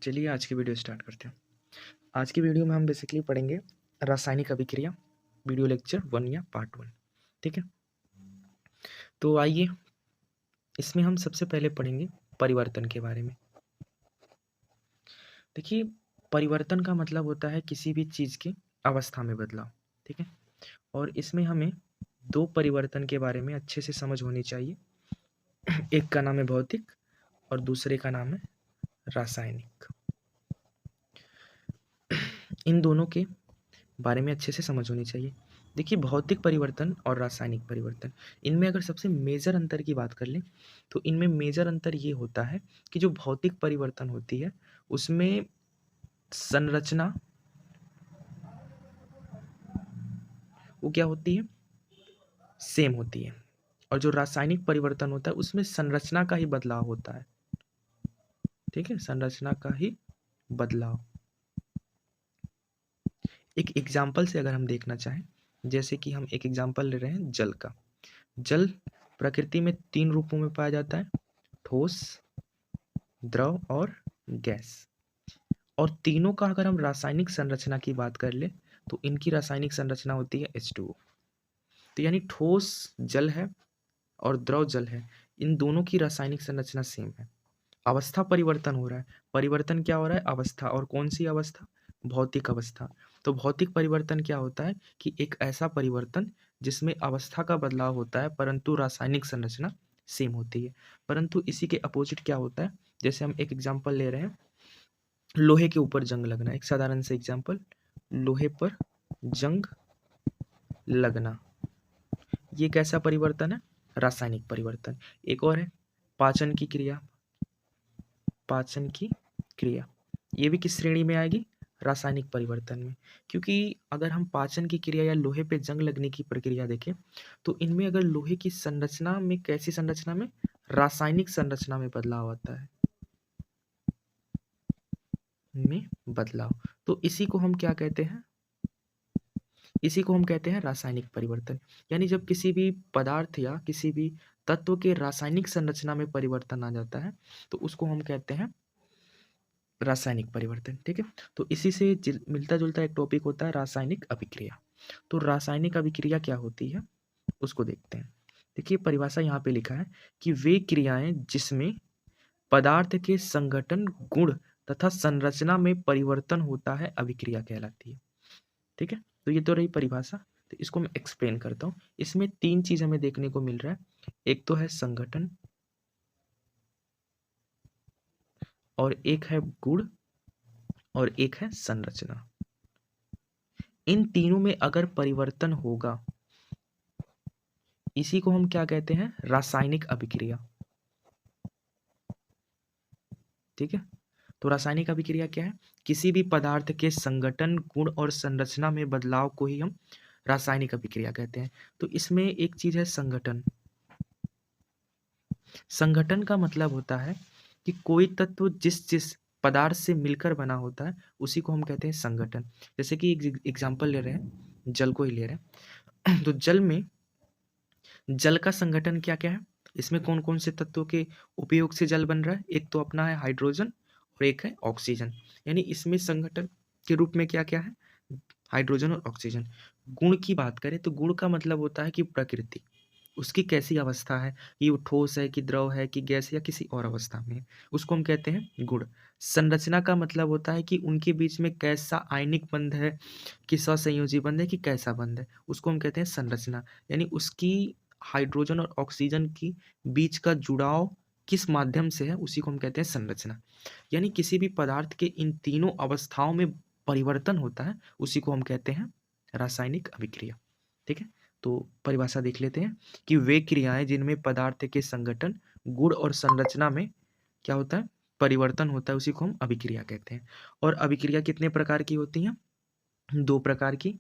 चलिए आज की वीडियो स्टार्ट करते हैं। आज की वीडियो में हम बेसिकली पढ़ेंगे रासायनिक अभिक्रिया, वीडियो लेक्चर 1 या पार्ट 1। ठीक है, तो आइए इसमें हम सबसे पहले पढ़ेंगे परिवर्तन के बारे में। देखिए, परिवर्तन का मतलब होता है किसी भी चीज़ की अवस्था में बदलाव। ठीक है, और इसमें हमें दो परिवर्तन के बारे में अच्छे से समझ होनी चाहिए। एक का नाम है भौतिक और दूसरे का नाम है रासायनिक। इन दोनों के बारे में अच्छे से समझ होनी चाहिए। देखिए, भौतिक परिवर्तन और रासायनिक परिवर्तन, इनमें अगर सबसे मेजर अंतर की बात कर लें तो इनमें मेजर अंतर ये होता है कि जो भौतिक परिवर्तन होती है उसमें संरचना वो क्या होती है, सेम होती है, और जो रासायनिक परिवर्तन होता है उसमें संरचना का ही बदलाव होता है। ठीक है, संरचना का ही बदलाव। एक एग्जाम्पल से अगर हम देखना चाहें, जैसे कि हम एक एग्जाम्पल ले रहे हैं जल का। जल प्रकृति में 3 रूपों में पाया जाता है, ठोस, द्रव और गैस। और तीनों का अगर हम रासायनिक संरचना की बात कर ले तो इनकी रासायनिक संरचना होती है H2O। तो यानी ठोस जल है और द्रव जल है, इन दोनों की रासायनिक संरचना सेम है। अवस्था परिवर्तन हो रहा है। परिवर्तन क्या हो रहा है? अवस्था। और कौन सी अवस्था? भौतिक अवस्था। तो भौतिक परिवर्तन क्या होता है कि एक ऐसा परिवर्तन जिसमें अवस्था का बदलाव होता है परंतु रासायनिक संरचना सेम होती है। परंतु इसी के अपोजिट क्या होता है, जैसे हम एक एग्जांपल ले रहे हैं, लोहे के ऊपर जंग लगना। एक साधारण से एग्जांपल, लोहे पर जंग लगना, ये कैसा परिवर्तन है? रासायनिक परिवर्तन। एक और है पाचन की क्रिया। पाचन की क्रिया, ये भी किस श्रेणी में आएगी? रासायनिक परिवर्तन में। क्योंकि अगर हम पाचन की क्रिया या लोहे पे जंग लगने की प्रक्रिया देखें तो इनमें अगर लोहे की संरचना में, कैसी संरचना में? रासायनिक संरचना में बदलाव आता है, में बदलाव। तो इसी को हम क्या कहते हैं? इसी को हम कहते हैं रासायनिक परिवर्तन। यानी जब किसी भी पदार्थ या किसी भी तत्व के रासायनिक संरचना में परिवर्तन आ जाता है तो उसको हम कहते हैं रासायनिक परिवर्तन। ठीक है, तो इसी से मिलता जुलता एक टॉपिक होता है रासायनिक अभिक्रिया। तो रासायनिक अभिक्रिया क्या होती है उसको देखते हैं। देखिए, परिभाषा यहाँ पे लिखा है कि वे क्रियाएं जिसमें पदार्थ के संगठन, गुण तथा संरचना में परिवर्तन होता है अभिक्रिया कहलाती है। ठीक है, तो ये तो रही परिभाषा। तो इसको मैं एक्सप्लेन करता हूँ। इसमें 3 चीज हमें देखने को मिल रहा है। एक तो है संगठन, और एक है गुण, और एक है संरचना। इन तीनों में अगर परिवर्तन होगा, इसी को हम क्या कहते हैं? रासायनिक अभिक्रिया। ठीक है, तो रासायनिक अभिक्रिया क्या है? किसी भी पदार्थ के संगठन, गुण और संरचना में बदलाव को ही हम रासायनिक अभिक्रिया कहते हैं। तो इसमें एक चीज है संगठन। संगठन का मतलब होता है कि कोई तत्व जिस जिस पदार्थ से मिलकर बना होता है उसी को हम कहते हैं संगठन। जैसे कि एग्जाम्पल ले रहे हैं, जल को ही ले रहे हैं तो जल में, जल का संगठन क्या क्या है? इसमें कौन कौन से तत्वों के उपयोग से जल बन रहा है? एक तो अपना है हाइड्रोजन और एक है ऑक्सीजन। यानी इसमें संगठन के रूप में क्या क्या है? हाइड्रोजन और ऑक्सीजन। गुण की बात करें तो गुण का मतलब होता है कि प्रकृति, उसकी कैसी अवस्था है, कि वो ठोस है कि द्रव है कि गैस या किसी और अवस्था में है, उसको हम कहते हैं गुण। संरचना का मतलब होता है कि उनके बीच में कैसा आयनिक बंध है, कि सहसंयोजी बंध है कि कैसा बंध है, उसको हम कहते हैं संरचना। यानी उसकी हाइड्रोजन और ऑक्सीजन की बीच का जुड़ाव किस माध्यम से है, उसी को हम कहते हैं संरचना। यानी किसी भी पदार्थ के इन तीनों अवस्थाओं में परिवर्तन होता है, उसी को हम कहते हैं रासायनिक अभिक्रिया। ठीक है, तो परिभाषा देख लेते हैं कि वे क्रियाएं जिनमें पदार्थ के संगठन, गुण और संरचना में क्या होता है? परिवर्तन होता है, उसी को हम अभिक्रिया कहते हैं। और अभिक्रिया कितने प्रकार की होती हैं? 2 प्रकार की।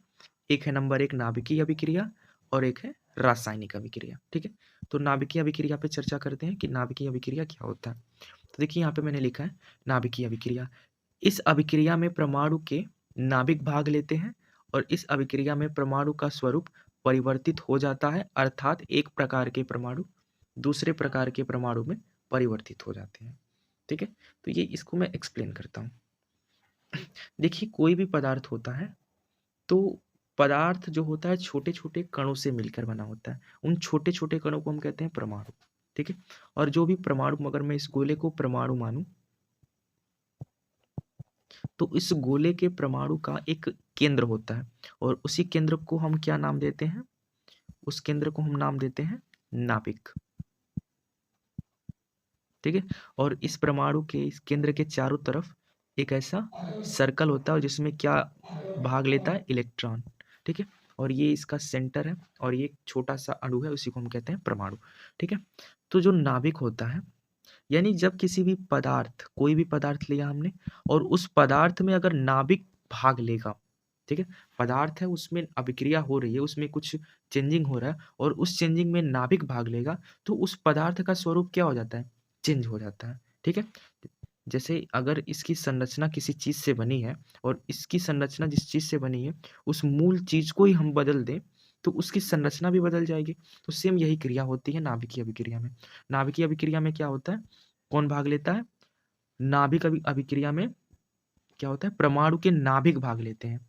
एक है नंबर 1 नाभिकीय अभिक्रिया और एक है रासायनिक अभिक्रिया। ठीक है, तो नाभिकीय अभिक्रिया पे चर्चा करते हैं कि नाभिकीय अभिक्रिया क्या होता है। तो देखिए, यहाँ पे मैंने लिखा है नाभिकीय अभिक्रिया। इस अभिक्रिया में परमाणु के नाभिक भाग लेते हैं और इस अभिक्रिया में परमाणु का स्वरूप परिवर्तित हो जाता है, अर्थात एक प्रकार के परमाणु दूसरे प्रकार के परमाणु में परिवर्तित हो जाते हैं। ठीक है, तो ये इसको मैं एक्सप्लेन करता हूँ। देखिए, कोई भी पदार्थ होता है तो पदार्थ जो होता है छोटे छोटे कणों से मिलकर बना होता है। उन छोटे छोटे कणों को हम कहते हैं परमाणु। ठीक है, और जो भी परमाणु, अगर मैं इस गोले को परमाणु मानूं तो इस गोले के परमाणु का एक केंद्र होता है और उसी केंद्र को हम क्या नाम देते हैं? उस केंद्र को हम नाम देते हैं नाभिक। ठीक है, और इस परमाणु के इस केंद्र के चारों तरफ एक ऐसा सर्कल होता है और जिसमें क्या भाग लेता है? इलेक्ट्रॉन। ठीक है, और ये इसका सेंटर है और ये एक छोटा सा अणु है, उसी को हम कहते हैं परमाणु। ठीक है, तो जो नाभिक होता है, यानी जब किसी भी पदार्थ, कोई भी पदार्थ लिया हमने और उस पदार्थ में अगर नाभिक भाग लेगा, ठीक है, पदार्थ है उसमें अभिक्रिया हो रही है, उसमें कुछ चेंजिंग हो रहा है और उस चेंजिंग में नाभिक भाग लेगा तो उस पदार्थ का स्वरूप क्या हो जाता है? चेंज हो जाता है। ठीक है, जैसे अगर इसकी संरचना किसी चीज से बनी है और इसकी संरचना जिस चीज से बनी है उस मूल चीज को ही हम बदल दें तो उसकी संरचना भी बदल जाएगी। तो सेम यही क्रिया होती है नाभिकीय अभिक्रिया में। नाभिकीय अभिक्रिया में क्या होता है? कौन भाग लेता है? नाभिक अभिक्रिया में क्या होता है? परमाणु के नाभिक भाग लेते हैं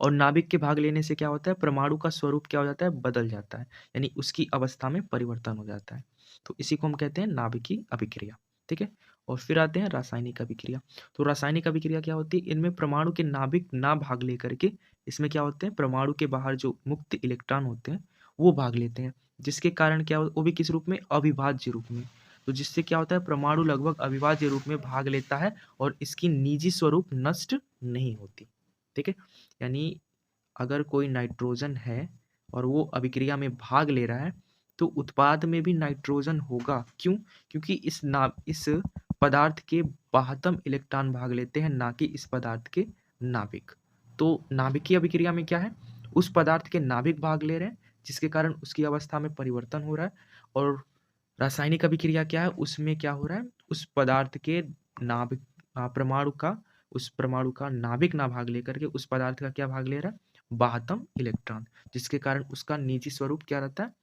और नाभिक के भाग लेने से क्या होता है? परमाणु का स्वरूप क्या हो जाता है? बदल जाता है, यानी उसकी अवस्था में परिवर्तन हो जाता है। तो इसी को हम कहते हैं नाभिकीय अभिक्रिया। ठीक है, और फिर आते हैं रासायनिक अभिक्रिया। तो रासायनिक अभिक्रिया क्या होती है? इनमें परमाणु के नाभिक ना भाग लेकर के इसमें क्या होते हैं? परमाणु के बाहर जो मुक्त इलेक्ट्रॉन होते हैं वो भाग लेते हैं, जिसके कारण क्या वो भी किस रूप में? अविभाज्य रूप में। तो जिससे क्या होता है? परमाणु लगभग अविभाज्य रूप में भाग लेता है और इसकी निजी स्वरूप नष्ट नहीं होती। ठीक है, यानी अगर कोई नाइट्रोजन है और वो अभिक्रिया में भाग ले रहा है तो उत्पाद में भी नाइट्रोजन होगा। क्यों? क्योंकि इस पदार्थ के बाह्यतम इलेक्ट्रॉन भाग लेते हैं, ना कि इस पदार्थ के नाभिक। तो नाभिकीय अभिक्रिया में क्या है? उस पदार्थ के नाभिक भाग ले रहे हैं जिसके कारण उसकी अवस्था में परिवर्तन हो रहा है। और रासायनिक अभिक्रिया क्या है? उसमें क्या हो रहा है? उस पदार्थ के नाभिक परमाणु का उस परमाणु का नाभिक ना भाग लेकर के उस पदार्थ का क्या भाग ले रहा है? बाह्यतम इलेक्ट्रॉन, जिसके कारण उसका निजी स्वरूप क्या रहता है?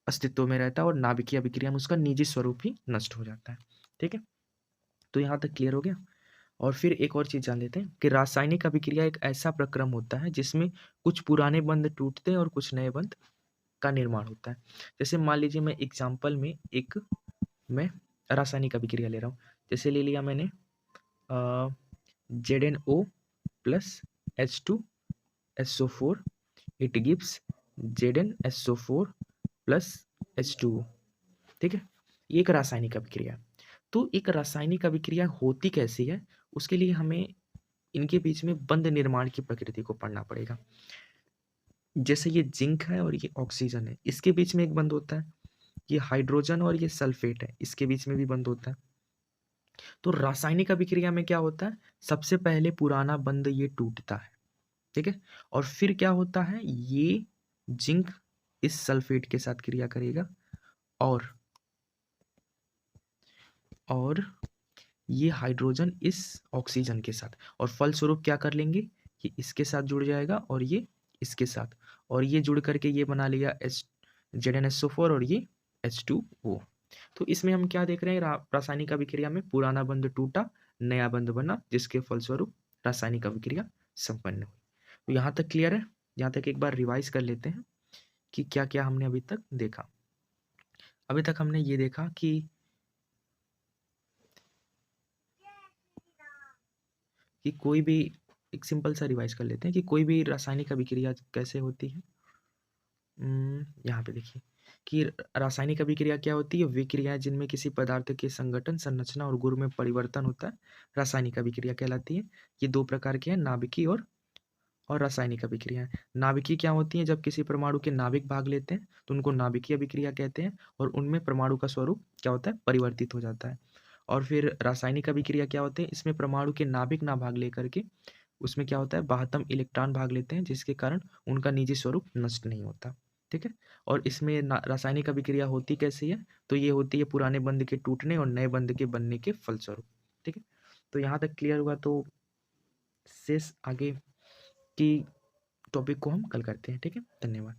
अस्तित्व में रहता है और नाभिकीय अभिक्रिया में उसका निजी स्वरूप ही नष्ट हो जाता है। ठीक है, तो यहाँ तक क्लियर हो गया। और फिर एक और चीज जान लेते हैं कि रासायनिक अभिक्रिया एक ऐसा प्रक्रम होता है जिसमें कुछ पुराने बंध टूटते हैं और कुछ नए बंध का निर्माण होता है। जैसे मान लीजिए मैं एग्जाम्पल में एक मैं रासायनिक अभिक्रिया ले रहा हूँ। जैसे ले लिया मैंने ZnO plus H2SO4, it gives ZnSO4 plus H2O। ठीक है, ये एक रासायनिक अभिक्रिया। तो एक रासायनिक अभिक्रिया होती कैसी है, उसके लिए हमें इनके बीच में बंध निर्माण की प्रकृति को पढ़ना पड़ेगा। जैसे ये जिंक है और ये ऑक्सीजन है, इसके बीच में एक बंध होता है। ये हाइड्रोजन और ये सल्फेट है, इसके बीच में भी बंध होता है। तो रासायनिक अभिक्रिया में क्या होता है? सबसे पहले पुराना बंध ये टूटता है। ठीक है, और फिर क्या होता है? ये जिंक इस सल्फेट के साथ क्रिया करेगा और ये हाइड्रोजन इस ऑक्सीजन के साथ, और फलस्वरूप क्या कर लेंगे? ये इसके साथ जुड़ जाएगा और ये इसके साथ, और ये जुड़ करके ये बना लिया ZnSO4 और ये H2O। तो इसमें हम क्या देख रहे हैं? रासायनिक अभिक्रिया में पुराना बंध टूटा, नया बंध बना, जिसके फलस्वरूप रासायनिक अभिक्रिया संपन्न हुई। तो यहाँ तक क्लियर है? यहाँ तक एक बार रिवाइज कर लेते हैं कि क्या क्या हमने अभी तक देखा। अभी तक हमने ये देखा कि कोई भी, एक सिंपल सा रिवाइज कर लेते हैं कि कोई भी रासायनिक अभिक्रिया कैसे होती है। यहाँ पे देखिए कि रासायनिक अभिक्रिया क्या होती है? वे क्रियाएं जिनमें किसी पदार्थ के संगठन, संरचना और गुण में परिवर्तन होता है, रासायनिक अभिक्रिया कहलाती है। ये दो प्रकार की है, नाभिकीय और रासायनिक अभिक्रियाएं। नाभिकीय क्या होती है? जब किसी परमाणु के नाभिक भाग लेते हैं तो उनको नाभिकीय अभिक्रिया कहते हैं और उनमें परमाणु का स्वरूप क्या होता है? परिवर्तित हो जाता है। और फिर रासायनिक अभिक्रिया क्या होते हैं? इसमें परमाणु के नाभिक ना भाग लेकर के उसमें क्या होता है? बाह्यतम इलेक्ट्रॉन भाग लेते हैं, जिसके कारण उनका निजी स्वरूप नष्ट नहीं होता। ठीक है, और इसमें रासायनिक अभिक्रिया होती कैसी है? तो ये होती है पुराने बंध के टूटने और नए बंध के बनने के फलस्वरूप। ठीक है, तो यहाँ तक क्लियर हुआ। तो शेष आगे की टॉपिक को हम कल करते हैं। ठीक है, धन्यवाद।